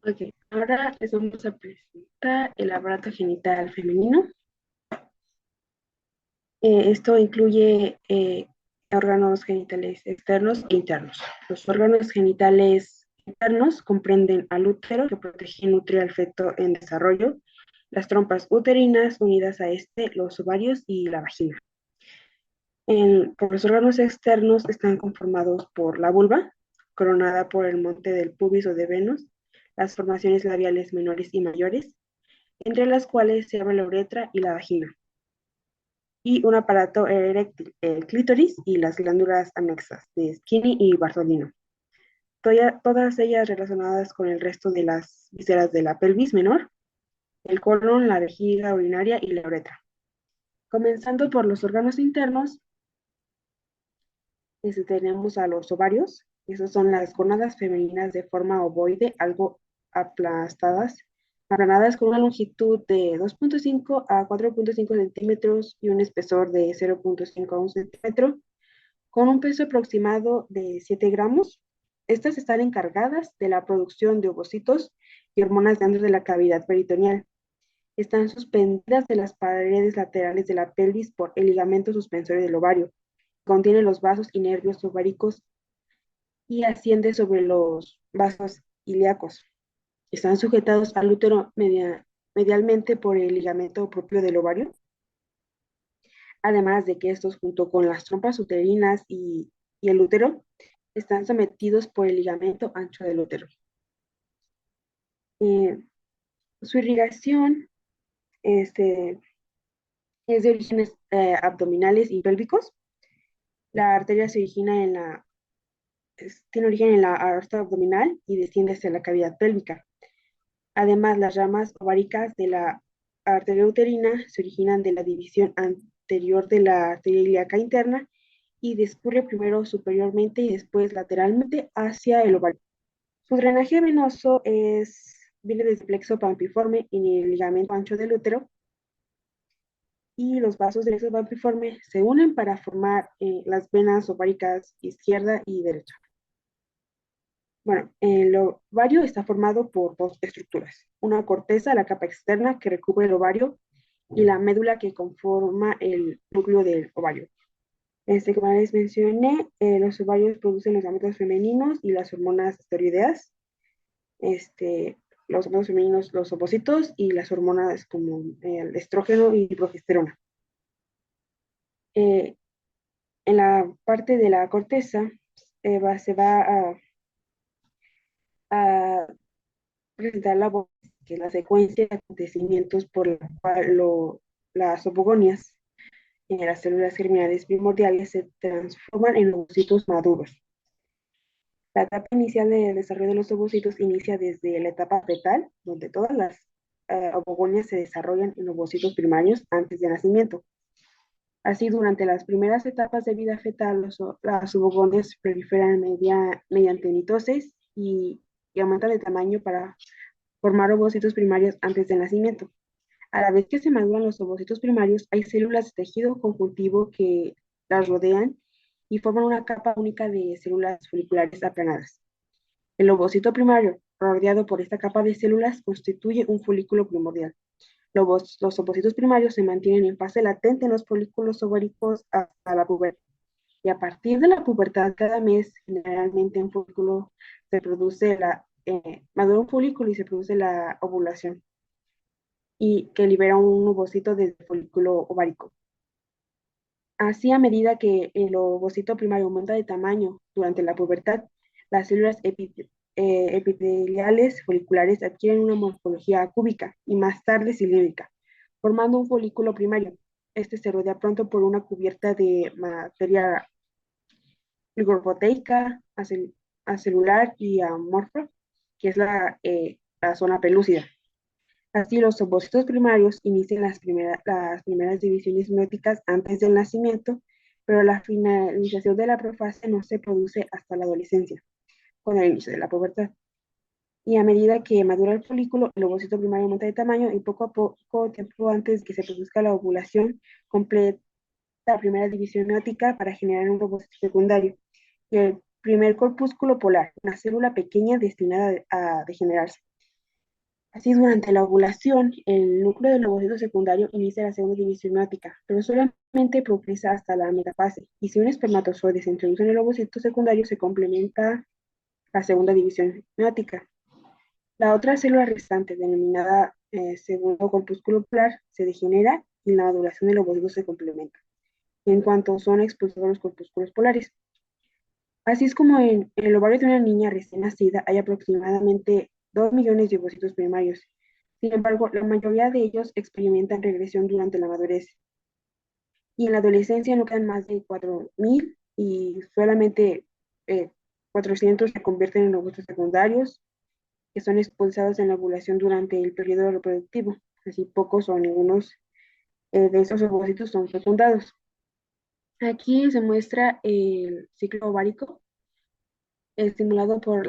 Ok, ahora les vamos a presentar el aparato genital femenino. Esto incluye órganos genitales externos e internos. Los órganos genitales internos comprenden al útero, que protege y nutre al feto en desarrollo, las trompas uterinas unidas a este, los ovarios y la vagina. Por los órganos externos están conformados por la vulva, coronada por el monte del pubis o de Venus, las formaciones labiales menores y mayores, entre las cuales se abre la uretra y la vagina, y un aparato eréctil, el clítoris y las glándulas anexas de Skinny y Bartolino. Todas ellas relacionadas con el resto de las vísceras de la pelvis menor, el colon, la vejiga urinaria y la uretra. Comenzando por los órganos internos, tenemos a los ovarios. Esas son las gónadas femeninas de forma ovoide, algo aplastadas, aplanadas, con una longitud de 2,5 a 4,5 centímetros y un espesor de 0,5 a 1 centímetro, con un peso aproximado de 7 gramos. Estas están encargadas de la producción de ovocitos y hormonas dentro de la cavidad peritoneal. Están suspendidas de las paredes laterales de la pelvis por el ligamento suspensorio del ovario. Contiene los vasos y nervios ováricos y asciende sobre los vasos ilíacos. Están sujetados al útero medialmente por el ligamento propio del ovario, además de que estos, junto con las trompas uterinas y el útero, están sometidos por el ligamento ancho del útero. Eh, su irrigación este, es de orígenes abdominales y pélvicos. La arteria se origina tiene origen en la aorta abdominal y desciende hacia la cavidad pélvica. Además, las ramas ováricas de la arteria uterina se originan de la división anterior de la arteria ilíaca interna y discurre primero superiormente y después lateralmente hacia el ovario. Su drenaje venoso viene desde el plexo pampiforme y el ligamento ancho del útero, y los vasos del plexo pampiforme se unen para formar las venas ováricas izquierda y derecha. Bueno, el ovario está formado por dos estructuras: una corteza, la capa externa que recubre el ovario, y la médula que conforma el núcleo del ovario. Como les mencioné, los ovarios producen los gametos femeninos y las hormonas esteroideas. Este, los hormonas femeninos, los ovocitos, y las hormonas como el estrógeno y progesterona. Eh, en la parte de la corteza se va a presentar que es la secuencia de acontecimientos por la cual las ovogonias, las células germinales primordiales, se transforman en ovocitos maduros. La etapa inicial de desarrollo de los ovocitos inicia desde la etapa fetal, donde todas las ovogonias se desarrollan en ovocitos primarios antes de nacimiento. Así, durante las primeras etapas de vida fetal, las ovogonias proliferan mediante mitosis y aumentan de tamaño para formar ovocitos primarios antes del nacimiento. A la vez que se maduran los ovocitos primarios, hay células de tejido conjuntivo que las rodean y forman una capa única de células foliculares aplanadas. El ovocito primario, rodeado por esta capa de células, constituye un folículo primordial. Los ovocitos primarios se mantienen en fase latente en los folículos ováricos hasta la pubertad. Y a partir de la pubertad, cada mes, generalmente un folículo madura un folículo y se produce la ovulación, y que libera un ovocito desde el folículo ovárico. Así, a medida que el ovocito primario aumenta de tamaño durante la pubertad, las células epiteliales foliculares adquieren una morfología cúbica y más tarde cilíndrica, formando un folículo primario. Este se rodea pronto por una cubierta de materia gligofoteica, acelular y amorfa, que es la zona pelúcida. Así, los ovocitos primarios inician las primeras divisiones meióticas antes del nacimiento, pero la finalización de la profase no se produce hasta la adolescencia, con el inicio de la pubertad. Y a medida que madura el folículo, el ovocito primario aumenta de tamaño y poco a poco, tiempo antes de que se produzca la ovulación, completa la primera división meiótica para generar un ovocito secundario. Y el primer corpúsculo polar, una célula pequeña destinada a degenerarse. Así, durante la ovulación, el núcleo del ovocito secundario inicia la segunda división meótica, pero solamente progresa hasta la metafase. Y si un espermatozoide se introduce en el ovocito secundario, se complementa la segunda división meótica. La otra célula restante, denominada segundo corpúsculo polar, se degenera y la maduración del ovocito se complementa, en cuanto son expulsados los corpúsculos polares. Así es como en el ovario de una niña recién nacida hay aproximadamente 2 millones de ovocitos primarios. Sin embargo, la mayoría de ellos experimentan regresión durante la madurez y en la adolescencia no quedan más de 4.000 y solamente 400 se convierten en ovocitos secundarios que son expulsados en la ovulación durante el periodo reproductivo. Así pocos o ningunos de esos ovocitos son fecundados. Aquí se muestra el ciclo ovárico estimulado por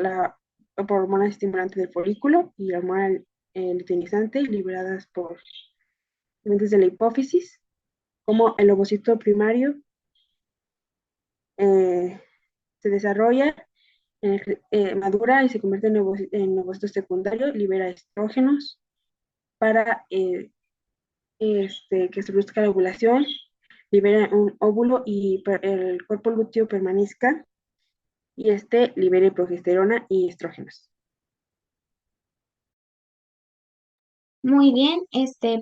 hormonas estimulantes del folículo y la hormona luteinizante liberadas por elementos de la hipófisis, como el ovocito primario eh, se desarrolla, madura y se convierte en ovocito secundario, libera estrógenos para que se produzca la ovulación, libera un óvulo y el cuerpo lúteo permanezca y libere progesterona y estrógenos. Muy bien,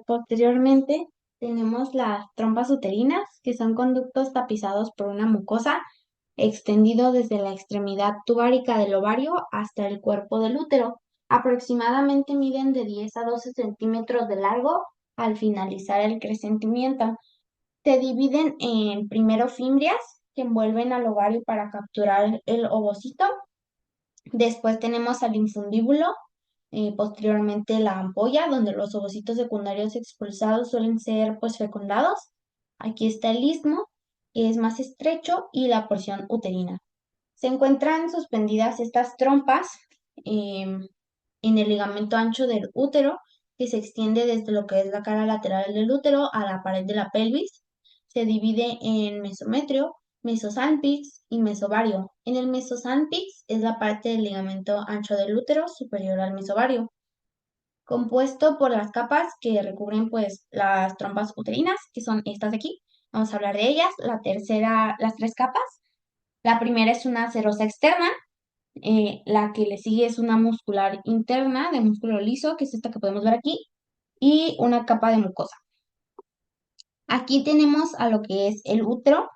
posteriormente tenemos las trompas uterinas, que son conductos tapizados por una mucosa extendido desde la extremidad tubárica del ovario hasta el cuerpo del útero. Aproximadamente miden de 10 a 12 centímetros de largo al finalizar el crecimiento. Se dividen en primero fimbrias que envuelven al ovario para capturar el ovocito. Después tenemos al infundíbulo, posteriormente la ampolla, donde los ovocitos secundarios expulsados suelen ser pues fecundados. Aquí está el istmo, que es más estrecho, y la porción uterina. Se encuentran suspendidas estas trompas em, en el ligamento ancho del útero, que se extiende desde lo que es la cara lateral del útero a la pared de la pelvis. Se divide en mesometrio, mesosalpix y mesovario. En el mesosalpix es la parte del ligamento ancho del útero superior al mesovario, compuesto por las capas que recubren pues las trompas uterinas, que son estas de aquí. Vamos a hablar de ellas. La tercera, las tres capas. La primera es una serosa externa, la que le sigue es una muscular interna de músculo liso, que es esta que podemos ver aquí, y una capa de mucosa. Aquí tenemos a lo que es el útero,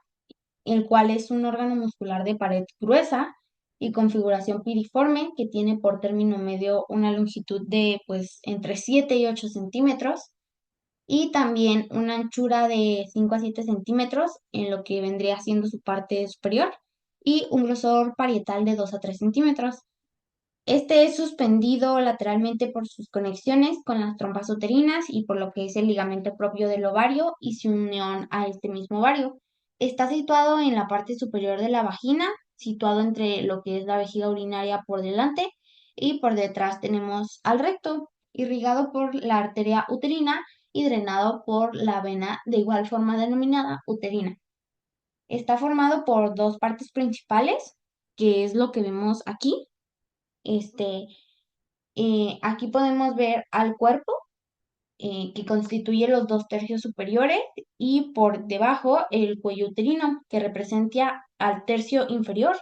el cual es un órgano muscular de pared gruesa y configuración piriforme que tiene por término medio una longitud de pues entre 7 y 8 centímetros y también una anchura de 5 a 7 centímetros en lo que vendría siendo su parte superior y un grosor parietal de 2 a 3 centímetros. Este es suspendido lateralmente por sus conexiones con las trompas uterinas y por lo que es el ligamento propio del ovario y su unión a este mismo ovario. Está situado en la parte superior de la vagina, situado entre lo que es la vejiga urinaria por delante y por detrás tenemos al recto, irrigado por la arteria uterina y drenado por la vena de igual forma denominada uterina. Está formado por dos partes principales, que es lo que vemos aquí. Este, Aquí podemos ver al cuerpo, que constituye los dos tercios superiores, y por debajo el cuello uterino, que representa al tercio inferior,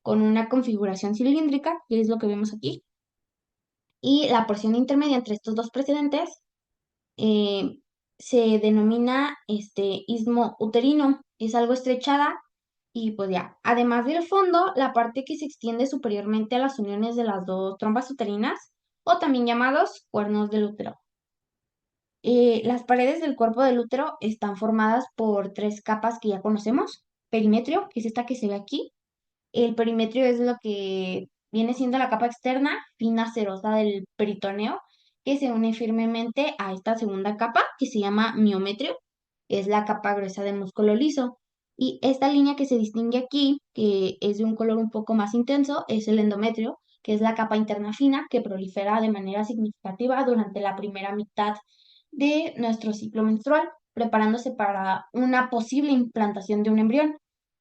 con una configuración cilíndrica, que es lo que vemos aquí. Y la porción intermedia entre estos dos precedentes eh, se denomina istmo uterino. Es algo estrechada y pues ya. Además del fondo, la parte que se extiende superiormente a las uniones de las dos trompas uterinas, o también llamados cuernos del útero. Las paredes del cuerpo del útero están formadas por tres capas que ya conocemos. Perimetrio, que es esta que se ve aquí. El perimetrio es lo que viene siendo la capa externa, fina cerosa del peritoneo, que se une firmemente a esta segunda capa, que se llama miometrio, es la capa gruesa de músculo liso. Y esta línea que se distingue aquí, que es de un color un poco más intenso, es el endometrio, que es la capa interna fina que prolifera de manera significativa durante la primera mitad de nuestro ciclo menstrual, preparándose para una posible implantación de un embrión.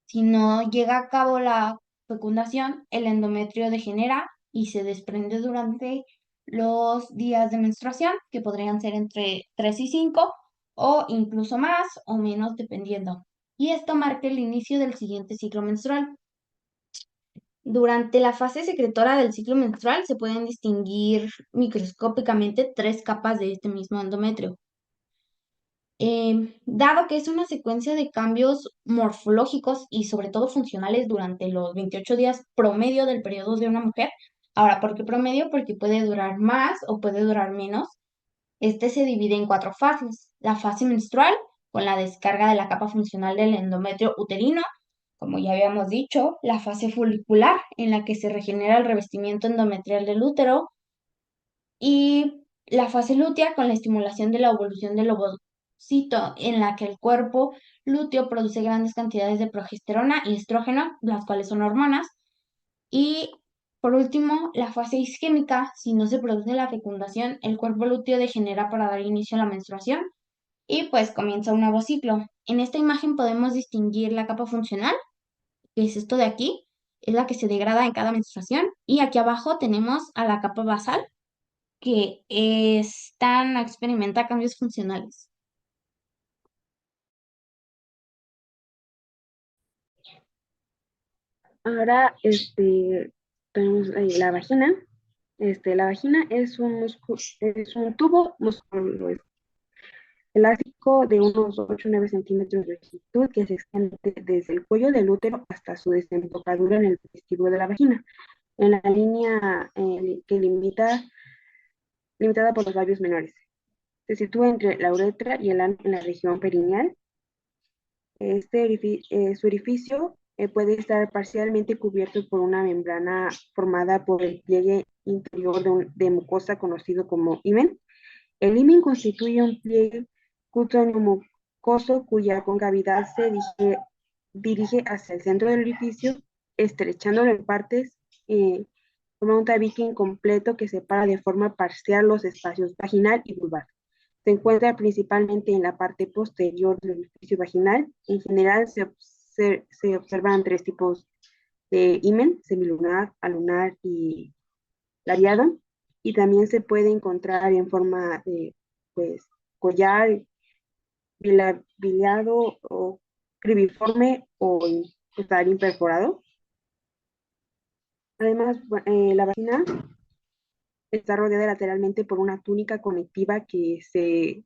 Si no llega a cabo la fecundación, el endometrio degenera y se desprende durante los días de menstruación, que podrían ser entre 3 y 5, o incluso más o menos dependiendo. Y esto marca el inicio del siguiente ciclo menstrual. Durante la fase secretora del ciclo menstrual se pueden distinguir microscópicamente tres capas de este mismo endometrio. Dado que es una secuencia de cambios morfológicos y sobre todo funcionales durante los 28 días promedio del periodo de una mujer. Ahora, ¿por qué promedio? Porque puede durar más o puede durar menos. Este se divide en cuatro fases. La fase menstrual, con la descarga de la capa funcional del endometrio uterino, como ya habíamos dicho, la fase folicular, en la que se regenera el revestimiento endometrial del útero, y la fase lútea, con la estimulación de la evolución del ovocito, en la que el cuerpo lúteo produce grandes cantidades de progesterona y estrógeno, las cuales son hormonas. Y por último, la fase isquémica, si no se produce la fecundación, el cuerpo lúteo degenera para dar inicio a la menstruación y pues comienza un nuevo ciclo. En esta imagen podemos distinguir la capa funcional, que es esto de aquí, es la que se degrada en cada menstruación, y aquí abajo tenemos a la capa basal, que experimenta cambios funcionales. Ahora, tenemos la vagina. La vagina es un tubo musculoelástico de unos 8 o 9 centímetros de longitud que se extiende desde el cuello del útero hasta su desembocadura en el vestíbulo de la vagina, en la línea que limitada por los labios menores. Se sitúa entre la uretra y el ano en la región perineal. Su orificio puede estar parcialmente cubierto por una membrana formada por el pliegue interior de mucosa conocido como himen. El himen constituye un pliegue cutáneo mucoso cuya concavidad dirige hacia el centro del orificio, estrechándolo en partes, como un tabique incompleto que separa de forma parcial los espacios vaginal y vulvar. Se encuentra principalmente en la parte posterior del orificio vaginal. En general se observan tres tipos de himen: semilunar, alunar y labiado, y también se puede encontrar en forma de pues, collar, biliado o cribiforme o total imperforado. Además, la vagina está rodeada lateralmente por una túnica conectiva que se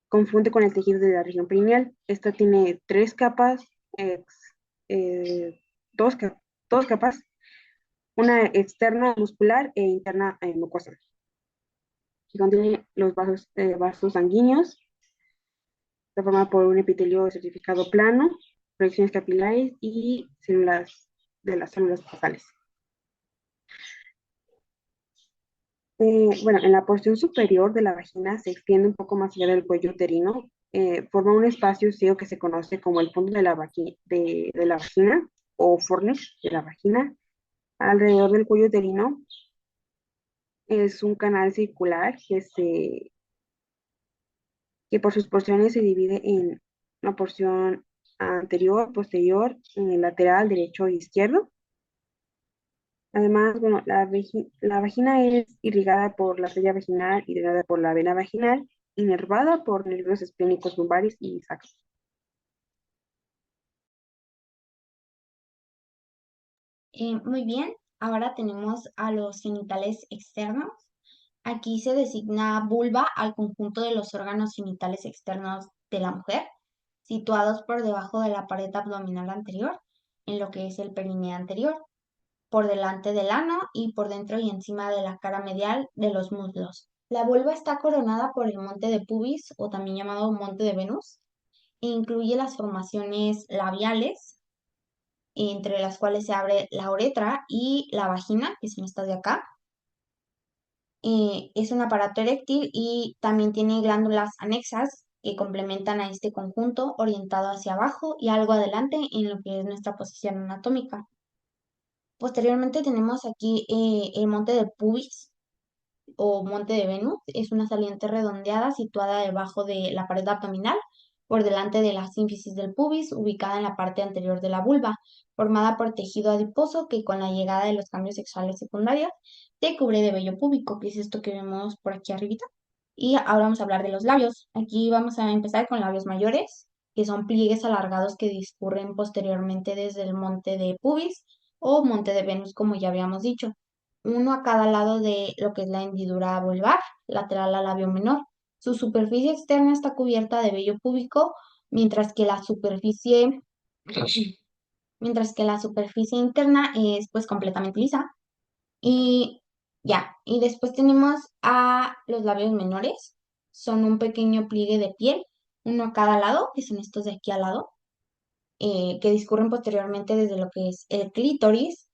confunde con el tejido de la región perineal. Esta tiene tres capas, eh, dos, dos capas, una externa muscular e interna mucosa, que contiene los vasos sanguíneos. Está formada por un epitelio certificado plano, proyecciones capilares y células de las células basales. Bueno, en la porción superior de la vagina se extiende un poco más allá del cuello uterino, forma un espacio ciego que se conoce como el fondo de de la vagina o fornix de la vagina. Alrededor del cuello uterino es un canal circular que por sus porciones se divide en una porción anterior, posterior, lateral, derecho e izquierdo. Además, bueno, la vagina es irrigada por la tralla vaginal y drenada por la vena vaginal, inervada por nervios esplénicos lumbares y sacros. Muy bien, ahora tenemos a los genitales externos. Aquí se designa vulva al conjunto de los órganos genitales externos de la mujer, situados por debajo de la pared abdominal anterior, en lo que es el perineo anterior, por delante del ano y por dentro y encima de la cara medial de los muslos. La vulva está coronada por el monte de pubis, o también llamado monte de Venus, e incluye las formaciones labiales, entre las cuales se abre la uretra y la vagina, que son estas de acá. Es un aparato eréctil y también tiene glándulas anexas que complementan a este conjunto, orientado hacia abajo y algo adelante en lo que es nuestra posición anatómica. Posteriormente tenemos aquí el monte de pubis o monte de Venus. Es una saliente redondeada situada debajo de la pared abdominal, por delante de la sínfisis del pubis, ubicada en la parte anterior de la vulva, formada por tejido adiposo que con la llegada de los cambios sexuales secundarios se cubre de vello púbico, que es esto que vemos por aquí arribita. Y ahora vamos a hablar de los labios. Aquí vamos a empezar con labios mayores, que son pliegues alargados que discurren posteriormente desde el monte de pubis o monte de Venus, como ya habíamos dicho, uno a cada lado de lo que es la hendidura vulvar, lateral al labio menor. Su superficie externa está cubierta de vello púbico, mientras que la superficie, mientras que la superficie interna es pues completamente lisa. Y ya, y después tenemos a los labios menores. Son un pequeño pliegue de piel, uno a cada lado, que son estos de aquí al lado, que discurren posteriormente desde lo que es el clítoris,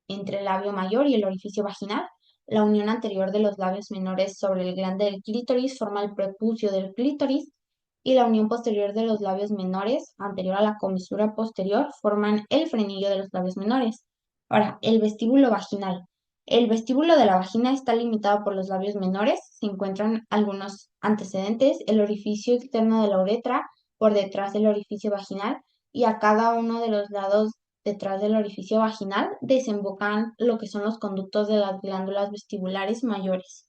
entre el labio mayor y el orificio vaginal. La unión anterior de los labios menores sobre el glande del clítoris forma el prepucio del clítoris y la unión posterior de los labios menores, anterior a la comisura posterior, forman el frenillo de los labios menores. Ahora, el vestíbulo vaginal. El vestíbulo de la vagina está limitado por los labios menores. Se encuentran algunos antecedentes, el orificio externo de la uretra por detrás del orificio vaginal y a cada uno de los lados detrás del orificio vaginal desembocan lo que son los conductos de las glándulas vestibulares mayores.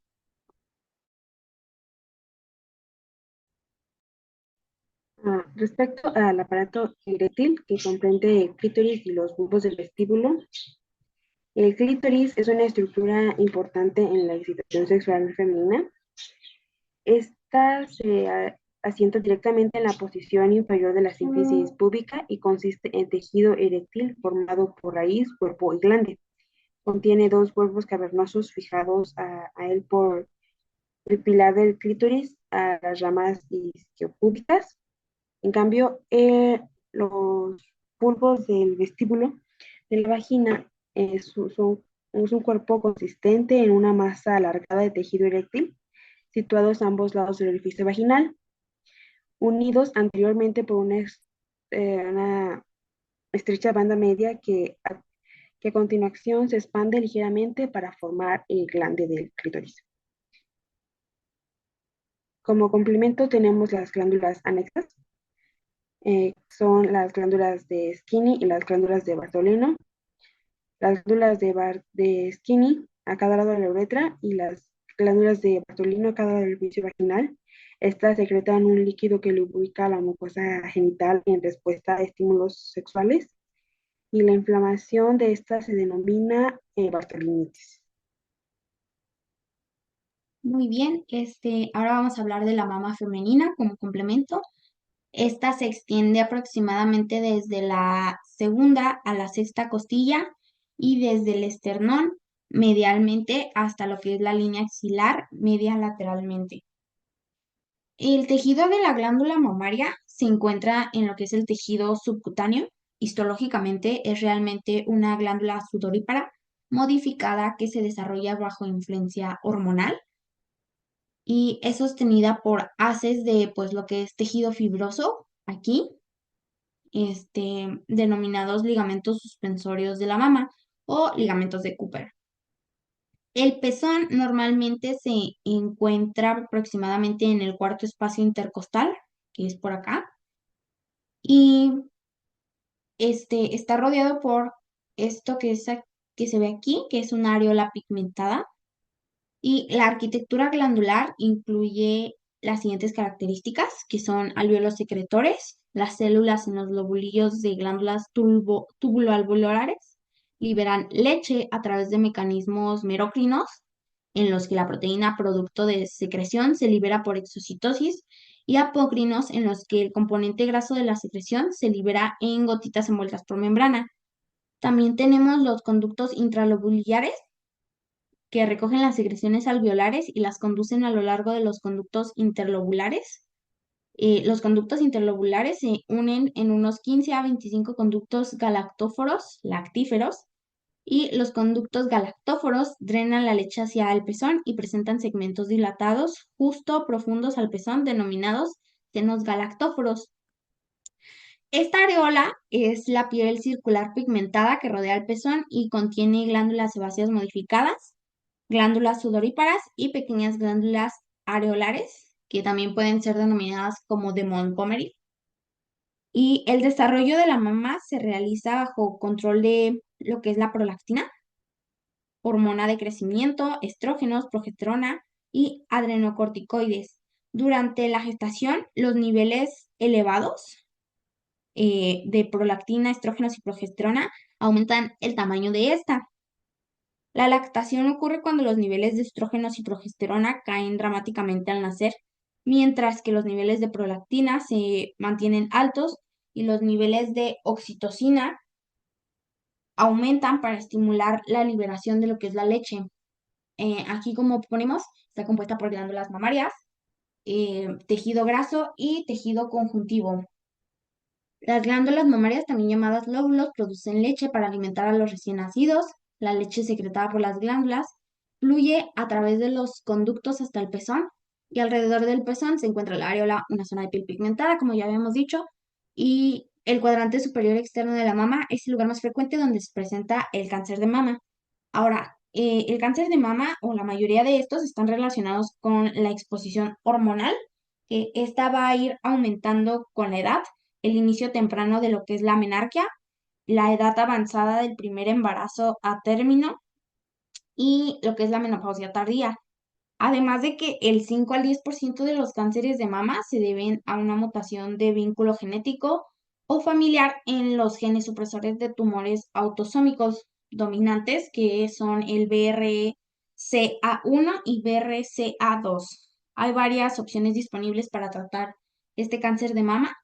Respecto al aparato eréctil que comprende el clítoris y los bulbos del vestíbulo, el clítoris es una estructura importante en la excitación sexual femenina. Esta se asienta directamente en la posición inferior de la sínfisis púbica y consiste en tejido eréctil formado por raíz, cuerpo y glande. Contiene dos bulbos cavernosos fijados a él por el pilar del clítoris a las ramas isquiopúbicas. En cambio, los bulbos del vestíbulo de la vagina es un cuerpo consistente en una masa alargada de tejido eréctil, situados a ambos lados del orificio vaginal, unidos anteriormente por una estrecha banda media que a continuación se expande ligeramente para formar el glande del clítoris. Como complemento tenemos las glándulas anexas, son las glándulas de Skinny y las glándulas de Bartolino. Las glándulas de Skinny a cada lado de la uretra y las glándulas de Bartolino a cada lado del orificio vaginal. Estas secretan un líquido que lubrica la mucosa genital en respuesta a estímulos sexuales y la inflamación de esta se denomina bartolinitis. Muy bien, ahora vamos a hablar de la mama femenina como complemento. Esta se extiende aproximadamente desde la segunda a la sexta costilla y desde el esternón medialmente hasta lo que es la línea axilar media lateralmente. El tejido de la glándula mamaria se encuentra en lo que es el tejido subcutáneo. Histológicamente es realmente una glándula sudorípara modificada que se desarrolla bajo influencia hormonal y es sostenida por haces de pues lo que es tejido fibroso aquí, denominados ligamentos suspensorios de la mama o ligamentos de Cooper. El pezón normalmente se encuentra aproximadamente en el cuarto espacio intercostal, que es por acá, y está rodeado por esto que se ve aquí, que es una areola pigmentada, y la arquitectura glandular incluye las siguientes características, que son alvéolos secretores, las células en los lobulillos de glándulas tubuloalveolares liberan leche a través de mecanismos merocrinos, en los que la proteína producto de secreción se libera por exocitosis, y apócrinos, en los que el componente graso de la secreción se libera en gotitas envueltas por membrana. También tenemos los conductos intralobulares, que recogen las secreciones alveolares y las conducen a lo largo de los conductos interlobulares. Los conductos interlobulares se unen en unos 15 a 25 conductos galactóforos, lactíferos, y los conductos galactóforos drenan la leche hacia el pezón y presentan segmentos dilatados, justo profundos al pezón, denominados senos galactóforos. Esta areola es la piel circular pigmentada que rodea el pezón y contiene glándulas sebáceas modificadas, glándulas sudoríparas y pequeñas glándulas areolares, que también pueden ser denominadas como de Montgomery. Y el desarrollo de la mama se realiza bajo control de lo que es la prolactina, hormona de crecimiento, estrógenos, progesterona y adrenocorticoides. Durante la gestación, los niveles elevados de prolactina, estrógenos y progesterona aumentan el tamaño de esta. La lactación ocurre cuando los niveles de estrógenos y progesterona caen dramáticamente al nacer, mientras que los niveles de prolactina se mantienen altos y los niveles de oxitocina aumentan para estimular la liberación de lo que es la leche. Aquí, como ponemos, está compuesta por glándulas mamarias, tejido graso y tejido conjuntivo. Las glándulas mamarias, también llamadas lóbulos, producen leche para alimentar a los recién nacidos. La leche secretada por las glándulas fluye a través de los conductos hasta el pezón y alrededor del pezón se encuentra la areola, una zona de piel pigmentada, como ya habíamos dicho, y el cuadrante superior externo de la mama es el lugar más frecuente donde se presenta el cáncer de mama. Ahora, el cáncer de mama o la mayoría de estos están relacionados con la exposición hormonal, que esta va a ir aumentando con la edad, el inicio temprano de lo que es la menarquia, la edad avanzada del primer embarazo a término y lo que es la menopausia tardía. Además de que el 5 al 10% de los cánceres de mama se deben a una mutación de vínculo genético o familiar en los genes supresores de tumores autosómicos dominantes, que son el BRCA1 y BRCA2. Hay varias opciones disponibles para tratar este cáncer de mama,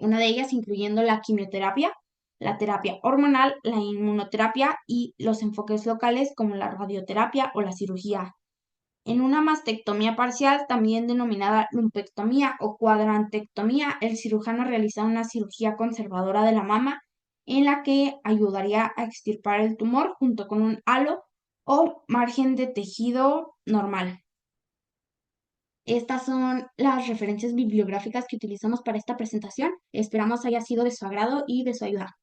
una de ellas incluyendo la quimioterapia, la terapia hormonal, la inmunoterapia y los enfoques locales como la radioterapia o la cirugía. En una mastectomía parcial, también denominada lumpectomía o cuadrantectomía, el cirujano realiza una cirugía conservadora de la mama en la que ayudaría a extirpar el tumor junto con un halo o margen de tejido normal. Estas son las referencias bibliográficas que utilizamos para esta presentación. Esperamos haya sido de su agrado y de su ayuda.